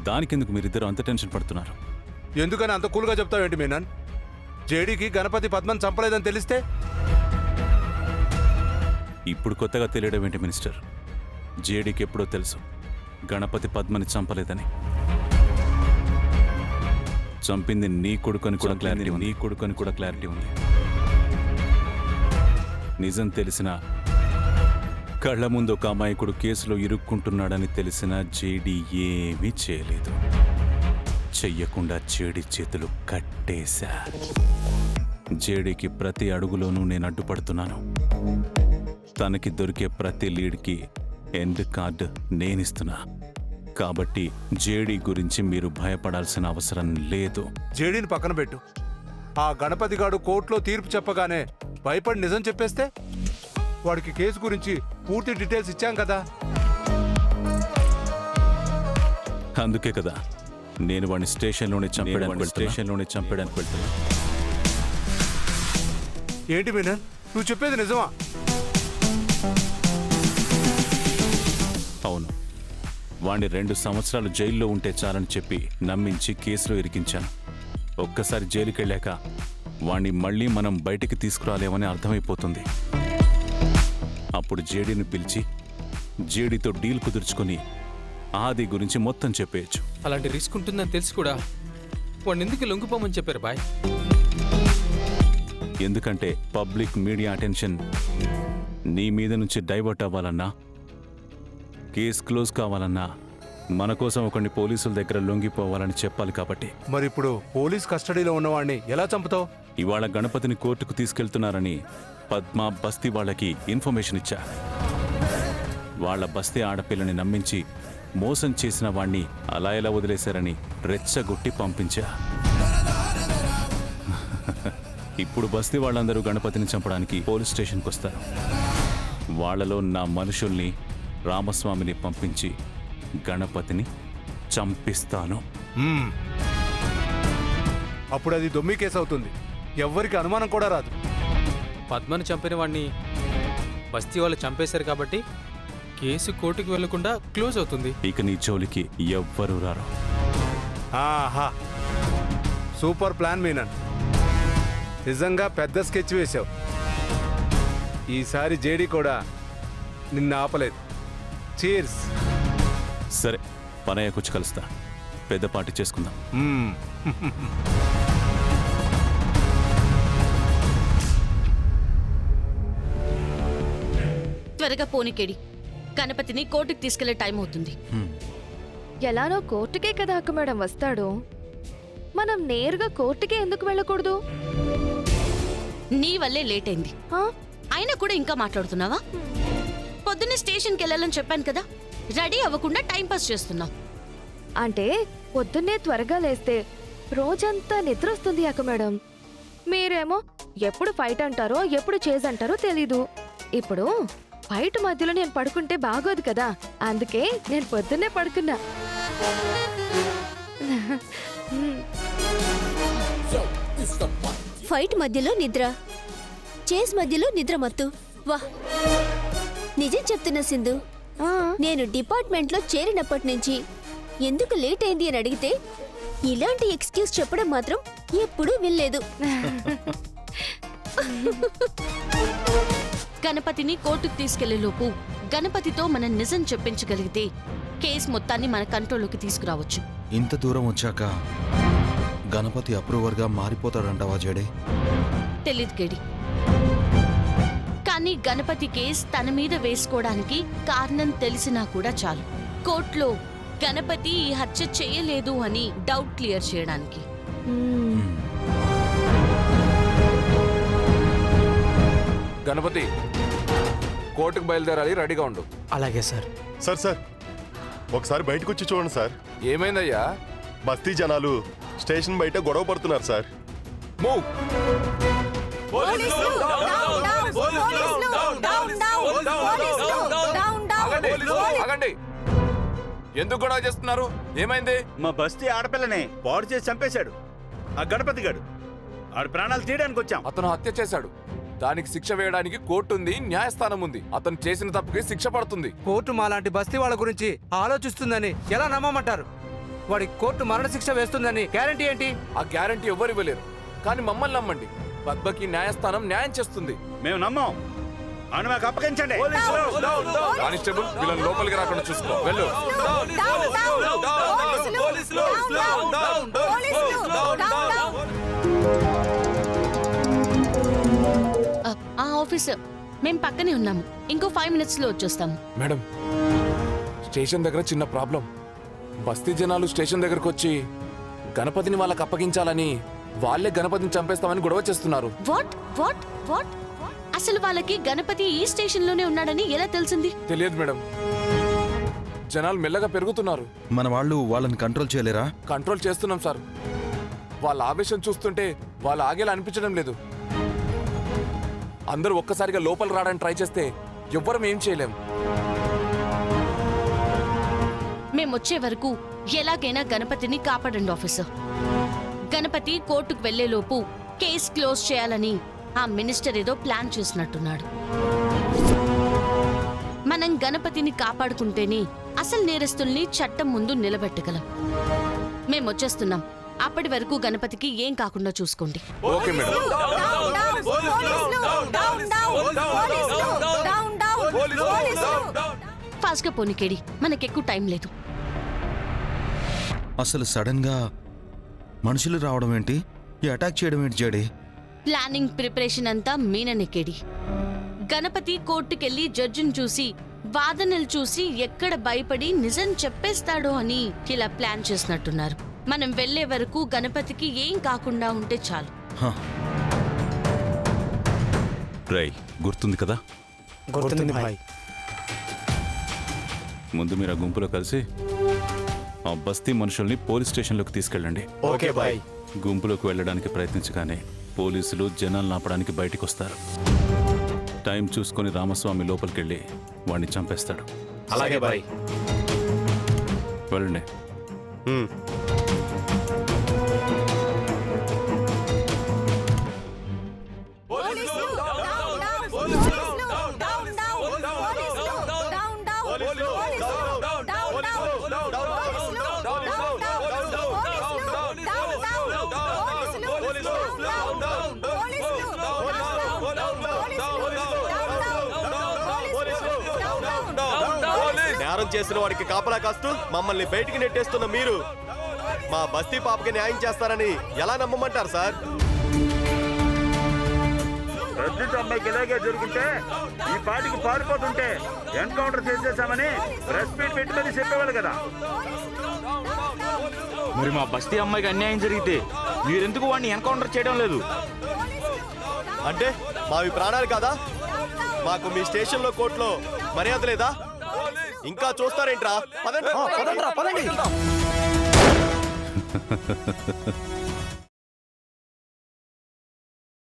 దానికెందుకు మీరిద్దరు అంత టెన్షన్ పడుతున్నారు? ఎందుకని అంత కూల్గా చెప్తావేంటి మీనన్? జేడీకి గణపతి పద్మని చంపలేదని తెలిస్తే? ఇప్పుడు కొత్తగా తెలియడం ఏంటి మినిస్టర్? జేడీకి ఎప్పుడో తెలుసు గణపతి పద్మని చంపలేదని. చంపింది నీ కొడుకుని కూడా క్లారిటీ ఉంది. నిజం తెలిసిన, కళ్ళ ముందు ఒక అమాయకుడు కేసులో ఇరుక్కుంటున్నాడని తెలిసిన జేడీ ఏమీ చేయలేదు. చెయ్యకుండా జేడీ చేతులు కట్టేశా. జేడీకి ప్రతి అడుగులోనూ నేను అడ్డుపడుతున్నాను. తనకి దొరికే ప్రతి లీడ్కి ఎండ్ కార్డు నేనిస్తున్నా. కాబట్టి జేడీ గురించి మీరు భయపడాల్సిన అవసరం లేదు. జేడీని పక్కన పెట్టు. ఆ గణపతి గాడు కోర్టులో తీర్పు చెప్పగానే భయపడి నిజం చెప్పేస్తే? వాడికి కేసు గురించి పూర్తి డీటెయిల్స్ ఇచ్చాం కదా. అందుకే కదా నేను వాడిని స్టేషన్లోనే చంపడానికి వెళ్తున్నా. ఏంటి మీనన్, నువ్వు చెప్పేది నిజమా? అవును, వాణ్ణి 2 సంవత్సరాలు జైల్లో ఉంటే చాలని చెప్పి నమ్మించి కేసులో ఇరికించాను. ఒక్కసారి జైలుకి వెళ్ళాక వాణ్ణి మళ్ళీ మనం బయటికి తీసుకురాలేమని అర్థమైపోతుంది. అప్పుడు జేడీని పిలిచి జేడీతో డీల్ కుదుర్చుకొని ఆది గురించి మొత్తం చెప్పేయచ్చు. అలాంటి రిస్క్ ఉంటుందని తెలిసి కూడా వాడిని ఎందుకు లొంగిపోమని చెప్పారు బాయ్? ఎందుకంటే పబ్లిక్ మీడియా అటెన్షన్ నీ మీద నుంచి డైవర్ట్ అవ్వాలన్నా, కేసు క్లోజ్ కావాలన్నా మన కోసం ఒకరిని పోలీసుల దగ్గర లొంగిపోవాలని చెప్పాలి. కాబట్టి మరి ఇప్పుడు పోలీస్ కస్టడీలో ఉన్నవాడిని ఎలా చంపుతావు? ఇవాళ గణపతిని కోర్టుకు తీసుకెళ్తున్నారని పద్మ బస్తీ వాళ్ళకి ఇన్ఫర్మేషన్ ఇచ్చా. వాళ్ళ బస్తీ ఆడపిల్లని నమ్మించి మోసం చేసిన వాణ్ణి అలా ఎలా వదిలేశారని రెచ్చగొట్టి పంపించా. ఇప్పుడు బస్తీ వాళ్ళందరూ గణపతిని చంపడానికి పోలీస్ స్టేషన్కి వస్తారు. వాళ్లలో నా మనుషుల్ని, రామస్వామిని పంపించి గణపతిని చంపిస్తాను. అప్పుడు అది దొమ్మి కేసు అవుతుంది. ఎవ్వరికి అనుమానం కూడా రాదు. పద్మను చంపిన వాడిని బస్తీ వాళ్ళు చంపేశారు కాబట్టి కేసు కోర్టుకు వెళ్లకుండా క్లోజ్ అవుతుంది. ఇక నీ జోలికి ఎవ్వరూ రారు. ఆహా, సూపర్ ప్లాన్ మీనన్. నిజంగా పెద్ద స్కెచ్ వేశావు. ఈసారి జేడీ కూడా నిన్ను ఆపలేదు. చీర్స్. సరే, పనయ్యకొచ్చి కలుస్తా. పెద్ద పార్టీ చేసుకుందాం. త్వరగా పోనీకేడి, గణపతిని కోర్టుకి తీసుకెళ్లే టైం అవుతుంది. ఎలానో కోర్టుకే కదా అక్క మేడం వస్తాడు. మనం నేరుగా కోర్టుకే ఎందుకు వెళ్ళకూడదు? నీ వల్లే లేట్ అయింది. అయినా కూడా ఇంకా మాట్లాడుతున్నావా? పొద్దున్నే స్టేషన్కి వెళ్ళాలని చెప్పాను కదా, రెడీ అవ్వకుండా టైం పాస్ చేస్తున్నావు. అంటే పొద్దున్నే త్వరగా లేస్తే రోజంతా నిద్ర వస్తుంది అక్క మేడం. మీరేమో ఎప్పుడు ఫైట్ అంటారో ఎప్పుడు చేజ్ అంటారో తెలీదు. ఇప్పుడు ఫైట్ మధ్యలో నేను పడుకుంటే బాగోదు కదా, అందుకే నేను పొద్దున్నే పడుకున్నా. ఫైట్ మధ్యలో నిద్ర, చేస్ మధ్యలో నిద్ర మత్తు. వా, నిజం చెప్తున్నా సింధు, నేను డిపార్ట్మెంట్లో చేరినప్పటి నుంచి ఎందుకు లేట్ అయింది అని అడిగితే ఇలాంటి ఎక్స్క్యూజ్ చెప్పడం మాత్రం ఎప్పుడూ వినలేదు. గణపతిని కోర్టుకు తీసుకెళ్లేలోపు గణపతితో మనం నిజం చెప్పించగలిగితే కేసు మొత్తాన్ని మన కంట్రోల్లోకి తీసుకురావచ్చు. ఇంత దూరం వచ్చాక గణపతి అప్రూవర్గా మారిపోతాడంటావా జడే? తెలీదు కేడి, కానీ గణపతి కేసు తన మీద వేసుకోవడానికి కారణం తెలిసినా కూడా చాలు. కోర్టులో గణపతి ఈ హత్య చేయలేదు అని డౌట్ క్లియర్ చేయడానికి. గణపతి, కోర్టుకు బయలుదేరాలి, రెడీగా ఉండు. అలాగే సార్. సార్ ఒకసారి బయటకు వచ్చి చూడండి సార్. ఏమైందయ్యా? బస్తీ జనాలు స్టేషన్ బయట గొడవ పడుతున్నారు సార్. మూవ్. ఆగండి. ఎందుకు గొడవ చేస్తున్నారు? ఏమైంది? మా బస్తీ ఆడపిల్లనే పాడు చేసి చంపేశాడు ఆ గణపతి గాడు. ఆడి ప్రాణాలు తీయడానికి వచ్చాం. అతను హత్య చేశాడు. దానికి శిక్ష వేయడానికి కోర్టు ఉంది, న్యాయస్థానం ఉంది. అతను చేసిన తప్పుకి శిక్ష పడుతుంది. కోర్టు మాలాంటి బస్తీ వాళ్ళ గురించి ఆలోచిస్తుందని ఎలా నమ్మమంటారు? వాడికి కోర్టు మరణశిక్ష వేస్తుందని గ్యారంటీ ఏంటి? ఆ గ్యారంటీ ఎవరు ఇవ్వలేరు, కానీ మమ్మల్ని నమ్మండి. పద్మకి న్యాయస్థానం న్యాయం చేస్తుంది. మేము నమ్మం. అని మాకు అప్పగించండి. కానిస్టేబుల్, వీళ్ళని లోపలికి రాకుండా చూసుకో. వెళ్ళు. ఆ ఆఫీసర్, మేం పక్కనే ఉన్నాము. ఇంకో 5 minutes లో వచ్చేస్తాము. మేడం, స్టేషన్ దగ్గర చిన్న ప్రాబ్లం. బస్తీ జనాలు స్టేషన్ దగ్గరకు వచ్చి గణపతిని వాళ్ళకి అప్పగించాలని, వాళ్ళే గణపతిని చంపేస్తామని గొడవ చేస్తున్నారు. వాట్ వాట్ వాట్ అసలు వాళ్ళకి గణపతి ఈ స్టేషన్ లోనే ఉన్నాడని ఎలా తెలిసింది? తెలియదు మేడం. జనాలు మెల్లగా పెరుగుతున్నారు. మన వాళ్ళు వాళ్ళని కంట్రోల్ చేయలేరా? కంట్రోల్ చేస్తున్నాం సార్. వాళ్ళ ఆవేశం చూస్తుంటే వాళ్ళు ఆగేలా అనిపించడం లేదు. అందరూ ఒక్కసారిగా లోపల రావడానికి ట్రై చేస్తే ఎవ్వరం ఏం చేయలేం. మేమొచ్చే వరకు ఎలాగైనా గణపతిని కాపాడండి ఆఫీసర్. గణపతి కోర్టుకు వెళ్లేలోపు కేస్ క్లోజ్ చేయాలని ఆ మినిస్టర్ ఏదో ప్లాన్ చేసినట్టున్నాడు. మనం గణపతిని కాపాడుకుంటేనే అసలు నేరస్తుల్ని చట్టం ముందు నిలబెట్టగలం. మేమొచ్చేస్తున్నాం. అప్పటి వరకు గణపతికి ఏం కాకుండా చూసుకోండి. Okay madam. ఫాస్ట్ గా పోనీకేడి, మనకెక్కువ టైం లేదు. అసలు సడన్ గా మనుషులు రావడం ఏంటి? ఈ అటాక్ చేయడం ఏంటి జేడి? ప్లానింగ్ ప్రిపరేషన్ అంతా మీననెక్కేడి. గణపతి కోర్టుకెళ్లి జడ్జిని చూసి వాదనలు చూసి ఎక్కడ భయపడి నిజం చెప్పేస్తాడో అని ఇలా ప్లాన్ చేసినట్టున్నారు. మనం వెళ్లే వరకు గణపతికి ఏం కాకుండా ఉంటే చాలు. రై, గుర్తుంది కదా? గుర్తుంది భాయ్. ముందు మీరు ఆ గుంపులో కలిసి ఆ బస్తీ మనుషుల్ని పోలీస్ స్టేషన్లోకి తీసుకెళ్ళండి. ఓకే భాయ్. గుంపులోకి వెళ్ళడానికి ప్రయత్నించగానే పోలీసులు జనాలను ఆపడానికి బయటికి వస్తారు. టైం చూసుకొని రామస్వామి లోపలికెళ్ళి వాడిని చంపేస్తాడు. అలాగే బాయ్. వెళ్ళండి. నేరం చేసిన వాడికి కాపలా కాస్తూ మమ్మల్ని బయటికి నెట్టేస్తున్న మీరు మా బస్తీ పాపకి న్యాయం చేస్తారని ఎలా నమ్మమంటారు సార్? ప్రస్తుత అమ్మాయికి ఇలాగే జరుగుంటే ఈ పాటికి పారిపోతుంటే ఎన్కౌంటర్ చేసేసామని ప్రెస్ మీట్ పెట్టి మరీ చెప్పేవాళ్ళు కదా. మరి మా బస్తీ అమ్మాయికి అన్యాయం జరిగితే మీరెందుకు వాడిని ఎన్కౌంటర్ చేయడం లేదు? అంటే మావి ప్రాణాలు కాదా? మాకు మీ స్టేషన్లో కోర్టులో మర్యాద లేదా? ఇంకా చూస్తారేంట్రా? పదండి.